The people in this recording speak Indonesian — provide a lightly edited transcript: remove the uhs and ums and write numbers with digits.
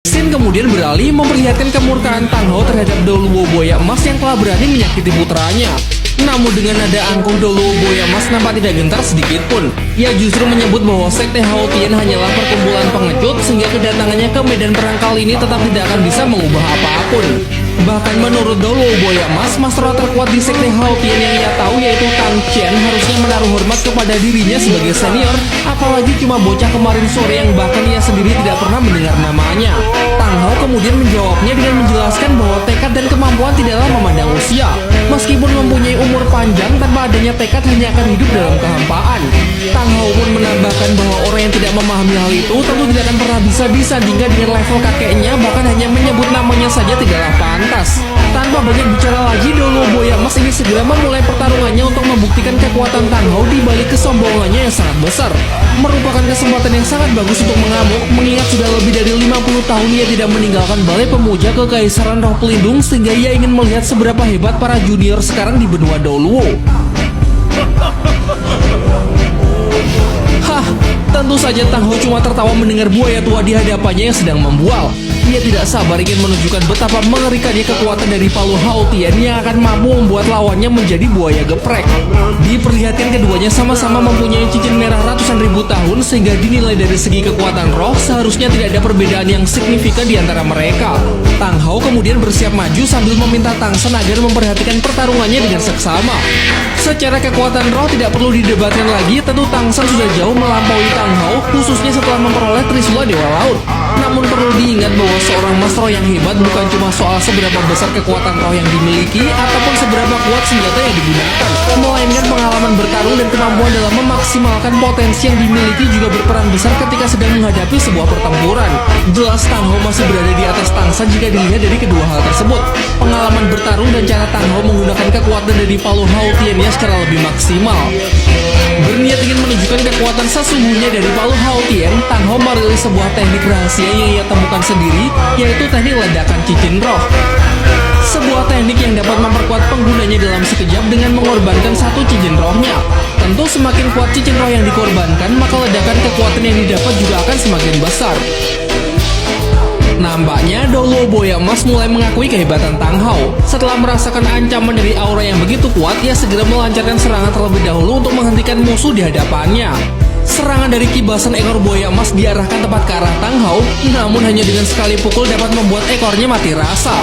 Sin kemudian beralih memperlihatkan kemurkaan Tang Hao terhadap Doluo buaya emas yang telah berani menyakiti putranya. Namun dengan nada angkuh, Doluo buaya emas nampak tidak gentar sedikit pun. Ia justru menyebut bahwa sekte Hao Tian hanyalah perkumpulan pengecut, sehingga kedatangannya ke medan perang kali ini tetap tidak akan bisa mengubah apapun. Bahkan menurut Doluo buaya emas, master terkuat di sekte Hao Tian yang ia tahu yaitu Tang Qian harusnya menaruh hormat kepada dirinya sebagai senior, apalagi cuma bocah kemarin sore yang bahkan ia sendiri tidak pernah mendengar namanya. Tang Hao kemudian menjawabnya dengan menjelaskan bahwa tekad dan kemampuan tidaklah memandang usia. Meskipun mempunyai umur panjang, tanpa adanya tekad hanya akan hidup dalam kehampaan. Tang Hao pun menambahkan bahwa orang yang tidak memahami hal itu tentu tidak akan pernah bisa disandingkan dengan level kakeknya, bahkan hanya menyebut namanya saja tidaklah pantas. Tanpa banyak bicara lagi, Doluo buaya emas ini segera memulai pertarungannya untuk membuktikan kekuatan Tang Hao di balik kesombongannya yang sangat besar. Merupakan kesempatan yang sangat bagus untuk mengamuk, mengingat sudah lebih dari 50 tahun ia tidak meninggalkan balai pemuja kekaisaran roh pelindung, sehingga ia ingin melihat seberapa hebat para junior sekarang di benua Doluo. Hah, tentu saja Tang Hao cuma tertawa mendengar buaya tua di hadapannya yang sedang membual. Ia tidak sabar ingin menunjukkan betapa mengerikannya kekuatan dari Palu Hao Tian yang akan mampu membuat lawannya menjadi buaya geprek. Diperlihatkan keduanya sama-sama mempunyai cincin merah ratusan ribu tahun, sehingga dinilai dari segi kekuatan roh seharusnya tidak ada perbedaan yang signifikan di antara mereka. Tang Hao kemudian bersiap maju sambil meminta Tang San agar memperhatikan pertarungannya dengan seksama. Secara kekuatan roh tidak perlu didebatkan lagi, tentu Tang San sudah jauh melampaui Tang Hao, khususnya setelah memperoleh Trisula Dewa Laut. Namun perlu diingat bahwa seorang Mas Roh yang hebat bukan cuma soal seberapa besar kekuatan roh yang dimiliki ataupun seberapa kuat senjata yang digunakan, melainkan pengalaman bertarung dan kemampuan dalam memaksimalkan potensi yang dimiliki juga berperan besar ketika sedang menghadapi sebuah pertempuran. Jelas Tang Hao masih berada di atas Tang San jika dilihat dari kedua hal tersebut. Pengalaman bertarung dan cara Tang Hao menggunakan kekuatan dari Palu Hao Tian-nya secara lebih maksimal. Berniat ingin menunjukkan kekuatan sesungguhnya dari Palu Hao Tian, Tang Hao merilis sebuah teknik rahasia yang ia temukan sendiri, yaitu teknik ledakan cincin roh. Sebuah teknik yang dapat memperkuat penggunanya dalam sekejap dengan mengorbankan satu cincin rohnya. Tentu semakin kuat cincin roh yang dikorbankan, maka ledakan kekuatan yang didapat juga akan semakin besar. Nampaknya Doluo buaya emas mulai mengakui kehebatan Tang Hao. Setelah merasakan ancaman dari aura yang begitu kuat, ia segera melancarkan serangan terlebih dahulu untuk menghentikan musuh di hadapannya. Serangan dari kibasan ekor buaya emas diarahkan tepat ke arah Tang Hao, namun hanya dengan sekali pukul dapat membuat ekornya mati rasa.